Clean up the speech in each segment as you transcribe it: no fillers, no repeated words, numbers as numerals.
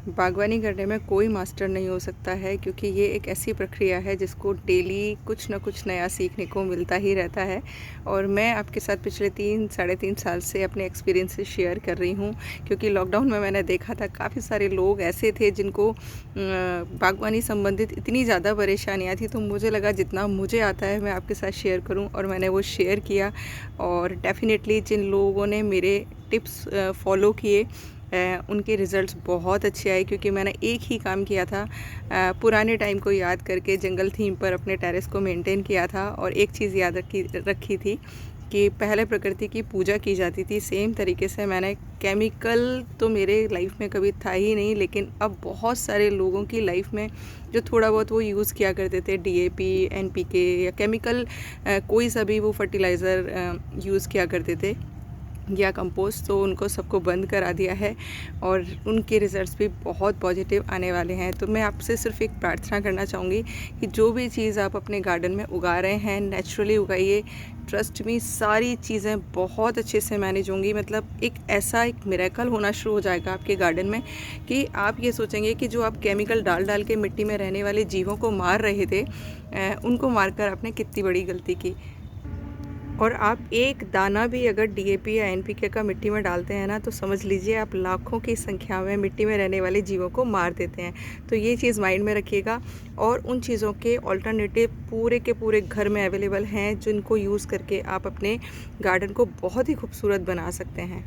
बागवानी करने में कोई मास्टर नहीं हो सकता है, क्योंकि ये एक ऐसी प्रक्रिया है जिसको डेली कुछ ना कुछ नया सीखने को मिलता ही रहता है। और मैं आपके साथ पिछले 3 साढ़े 3 साल से अपने एक्सपीरियंसेस शेयर कर रही हूँ, क्योंकि लॉकडाउन में मैंने देखा था काफ़ी सारे लोग ऐसे थे जिनको बागवानी संबंधित इतनी ज़्यादा परेशानियाँ थी। तो मुझे लगा जितना मुझे आता है मैं आपके साथ शेयर करूँ, और मैंने वो शेयर किया। और डेफ़िनेटली जिन लोगों ने मेरे टिप्स फॉलो किए उनके रिज़ल्ट्स बहुत अच्छे आए, क्योंकि मैंने एक ही काम किया था, पुराने टाइम को याद करके जंगल थीम पर अपने टेरेस को मेंटेन किया था। और एक चीज़ याद रखी थी कि पहले प्रकृति की पूजा की जाती थी। सेम तरीके से मैंने केमिकल तो मेरे लाइफ में कभी था ही नहीं, लेकिन अब बहुत सारे लोगों की लाइफ में जो थोड़ा बहुत वो यूज़ किया करते थे, डीएपी, एनपीके या केमिकल कोई सा भी वो फर्टिलाइज़र यूज़ किया करते थे या कंपोस्ट, तो उनको सबको बंद करा दिया है और उनके रिज़ल्ट्स भी बहुत पॉजिटिव आने वाले हैं। तो मैं आपसे सिर्फ एक प्रार्थना करना चाहूँगी कि जो भी चीज़ आप अपने गार्डन में उगा रहे हैं नेचुरली उगाइए। ट्रस्ट मी, सारी चीज़ें बहुत अच्छे से मैनेज होंगी। मतलब एक मिरेकल होना शुरू हो जाएगा आपके गार्डन में कि आप ये सोचेंगे कि जो आप केमिकल डाल डाल के मिट्टी में रहने वाले जीवों को मार रहे थे, उनको मारकर आपने कितनी बड़ी गलती की। और आप एक दाना भी अगर डीएपी या एनपीके का मिट्टी में डालते हैं ना, तो समझ लीजिए आप लाखों की संख्या में मिट्टी में रहने वाले जीवों को मार देते हैं। तो ये चीज़ माइंड में रखिएगा। और उन चीज़ों के ऑल्टरनेटिव पूरे के पूरे घर में अवेलेबल हैं, जिनको यूज़ करके आप अपने गार्डन को बहुत ही खूबसूरत बना सकते हैं।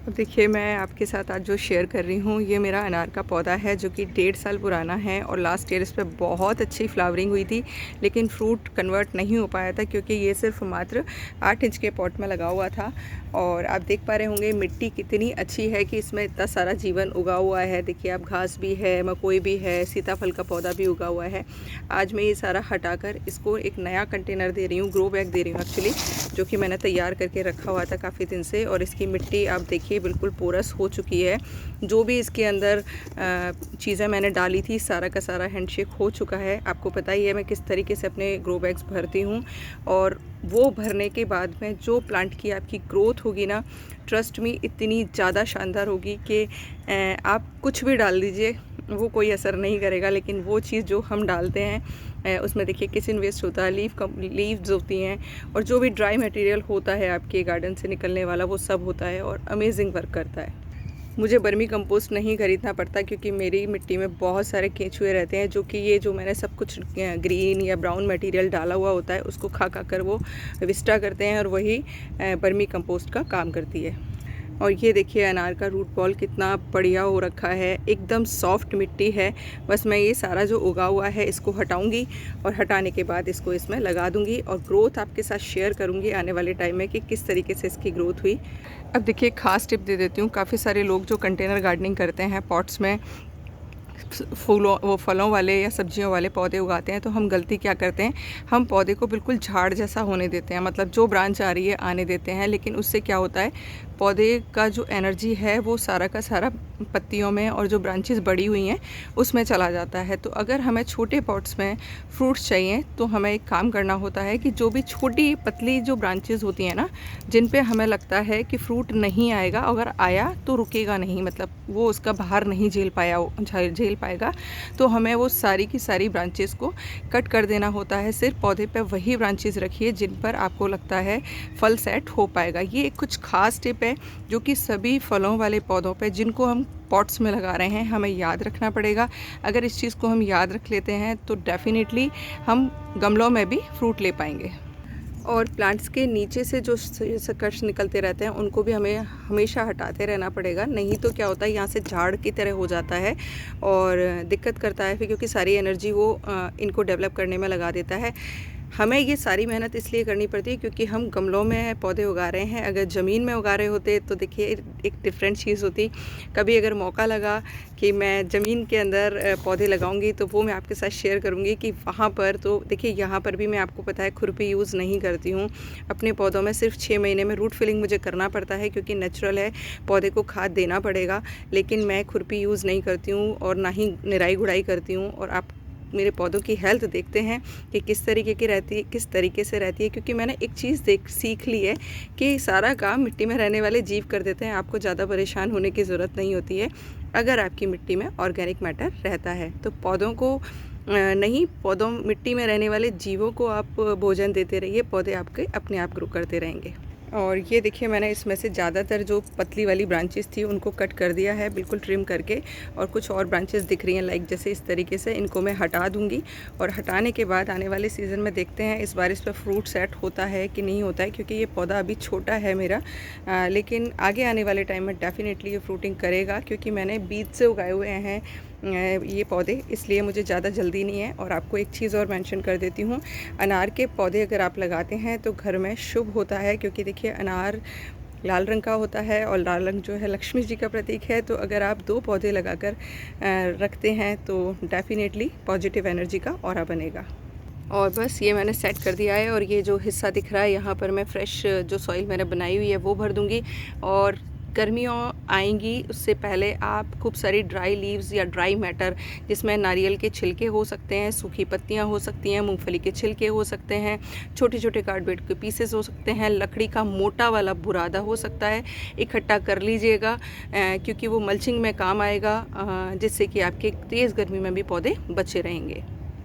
अब देखिए, मैं आपके साथ आज जो शेयर कर रही हूँ, ये मेरा अनार का पौधा है जो कि 1.5 साल पुराना है। और लास्ट ईयर इस पर बहुत अच्छी फ्लावरिंग हुई थी, लेकिन फ्रूट कन्वर्ट नहीं हो पाया था, क्योंकि ये सिर्फ मात्र 8 इंच के पॉट में लगा हुआ था। और आप देख पा रहे होंगे मिट्टी कितनी अच्छी है कि इसमें इतना सारा जीवन उगा हुआ है। देखिए आप, घास भी है, मकोई भी है, सीताफल का पौधा भी उगा हुआ है। आज मैं ये सारा हटाकर इसको एक नया कंटेनर दे रही हूँ, ग्रो बैग दे रही हूँ एक्चुअली, जो कि मैंने तैयार करके रखा हुआ था काफ़ी दिन से। और इसकी मिट्टी आप देखिए बिल्कुल पोरस हो चुकी है। जो भी इसके अंदर चीज़ें मैंने डाली थी, सारा का सारा हैंडशेक हो चुका है। आपको पता ही है मैं किस तरीके से अपने ग्रो बैग्स भरती हूँ। और वो भरने के बाद में जो प्लांट की आपकी ग्रोथ होगी ना, ट्रस्ट मी, इतनी ज़्यादा शानदार होगी कि आप कुछ भी डाल दीजिए वो कोई असर नहीं करेगा। लेकिन वो चीज़ जो हम डालते हैं उसमें देखिए किचन वेस्ट होता है, लीव्स होती हैं, और जो भी ड्राई मटेरियल होता है आपके गार्डन से निकलने वाला, वो सब होता है और अमेजिंग वर्क करता है। मुझे वर्मी कंपोस्ट नहीं खरीदना पड़ता, क्योंकि मेरी मिट्टी में बहुत सारे केंचुए रहते हैं, जो कि ये जो मैंने सब कुछ ग्रीन या ब्राउन मटेरियल डाला हुआ होता है उसको खा कर वो विस्टा करते हैं, और वही वर्मी कंपोस्ट का काम करती है। और ये देखिए अनार का रूट बॉल कितना बढ़िया हो रखा है, एकदम सॉफ्ट मिट्टी है। बस मैं ये सारा जो उगा हुआ है इसको हटाऊंगी, और हटाने के बाद इसको इसमें लगा दूंगी, और ग्रोथ आपके साथ शेयर करूंगी आने वाले टाइम में कि किस तरीके से इसकी ग्रोथ हुई। अब देखिए, खास टिप दे देती हूँ। काफ़ी सारे लोग जो कंटेनर गार्डनिंग करते हैं, पॉट्स में फलों वाले या सब्जियों वाले पौधे उगाते हैं, तो हम गलती क्या करते हैं, हम पौधे को बिल्कुल झाड़ जैसा होने देते हैं। मतलब जो ब्रांच आ रही है आने देते हैं, लेकिन उससे क्या होता है, पौधे का जो एनर्जी है वो सारा का सारा पत्तियों में और जो ब्रांचेस बड़ी हुई हैं उसमें चला जाता है। तो अगर हमें छोटे पॉट्स में फ्रूट्स चाहिए, तो हमें एक काम करना होता है कि जो भी छोटी पतली जो ब्रांचेस होती हैं ना, जिन पे हमें लगता है कि फ्रूट नहीं आएगा, अगर आया तो रुकेगा नहीं, मतलब वो उसका बाहर नहीं झेल पाएगा, तो हमें वो सारी की सारी ब्रांचेस को कट कर देना होता है। सिर्फ पौधे पे वही ब्रांचेस रखिए जिन पर आपको लगता है फल सेट हो पाएगा। ये एक कुछ खास टिप है जो कि सभी फलों वाले पौधों पे जिनको हम पॉट्स में लगा रहे हैं हमें याद रखना पड़ेगा। अगर इस चीज़ को हम याद रख लेते हैं तो डेफिनेटली हम गमलों में भी फ्रूट ले पाएंगे। और प्लांट्स के नीचे से जो सकर्स निकलते रहते हैं उनको भी हमें हमेशा हटाते रहना पड़ेगा, नहीं तो क्या होता है, यहाँ से झाड़ की तरह हो जाता है और दिक्कत करता है फिर, क्योंकि सारी एनर्जी वो इनको डेवलप करने में लगा देता है। हमें ये सारी मेहनत इसलिए करनी पड़ती है क्योंकि हम गमलों में पौधे उगा रहे हैं। अगर ज़मीन में उगा रहे होते तो देखिए एक डिफरेंट चीज़ होती। कभी अगर मौका लगा कि मैं ज़मीन के अंदर पौधे लगाऊंगी तो वो मैं आपके साथ शेयर करूंगी कि वहाँ पर तो देखिए, यहाँ पर भी मैं आपको पता है खुरपी यूज़ नहीं करती हूँ अपने पौधों में। सिर्फ 6 महीने में रूट फिलिंग मुझे करना पड़ता है, क्योंकि नेचुरल है, पौधे को खाद देना पड़ेगा, लेकिन मैं खुरपी यूज़ नहीं करती हूँ और ना ही निराई गुड़ाई करती हूँ। और आप मेरे पौधों की हेल्थ देखते हैं कि किस तरीके की रहती है, किस तरीके से रहती है, क्योंकि मैंने एक चीज़ सीख ली है कि सारा काम मिट्टी में रहने वाले जीव कर देते हैं। आपको ज़्यादा परेशान होने की ज़रूरत नहीं होती है। अगर आपकी मिट्टी में ऑर्गेनिक मैटर रहता है। तो पौधों को पौधों मिट्टी में रहने वाले जीवों को आप भोजन देते रहिए, पौधे आपके अपने आप ग्रो करते रहेंगे। और ये देखिए, मैंने इसमें से ज़्यादातर जो पतली वाली ब्रांचेस थी उनको कट कर दिया है, बिल्कुल ट्रिम करके। और कुछ और ब्रांचेस दिख रही हैं लाइक जैसे इस तरीके से, इनको मैं हटा दूंगी। और हटाने के बाद आने वाले सीज़न में देखते हैं इस बार इस पर फ्रूट सेट होता है कि नहीं होता है, क्योंकि ये पौधा अभी छोटा है मेरा। लेकिन आगे आने वाले टाइम में डेफिनेटली ये फ्रूटिंग करेगा, क्योंकि मैंने बीज से उगाए हुए हैं ये पौधे, इसलिए मुझे ज़्यादा जल्दी नहीं है। और आपको एक चीज़ और मेंशन कर देती हूँ, अनार के पौधे अगर आप लगाते हैं तो घर में शुभ होता है, क्योंकि देखिए अनार लाल रंग का होता है और लाल रंग जो है लक्ष्मी जी का प्रतीक है। तो अगर आप 2 पौधे लगाकर रखते हैं तो डेफिनेटली पॉजिटिव एनर्जी का ऑरा बनेगा। और बस ये मैंने सेट कर दिया है। और ये जो हिस्सा दिख रहा है यहाँ पर मैं फ्रेश जो सॉइल मैंने बनाई हुई है वो भर दूँगी। और गर्मियों आएंगी उससे पहले आप खूब सारी ड्राई लीव्स या ड्राई मैटर, जिसमें नारियल के छिलके हो सकते हैं, सूखी पत्तियां हो सकती हैं, मूंगफली के छिलके हो सकते हैं, छोटे छोटे कार्डबोर्ड के पीसेस हो सकते हैं, लकड़ी का मोटा वाला बुरादा हो सकता है, इकट्ठा कर लीजिएगा, क्योंकि वो मल्चिंग में काम आएगा, जिससे कि आपके तेज़ गर्मी में भी पौधे बचे रहेंगे।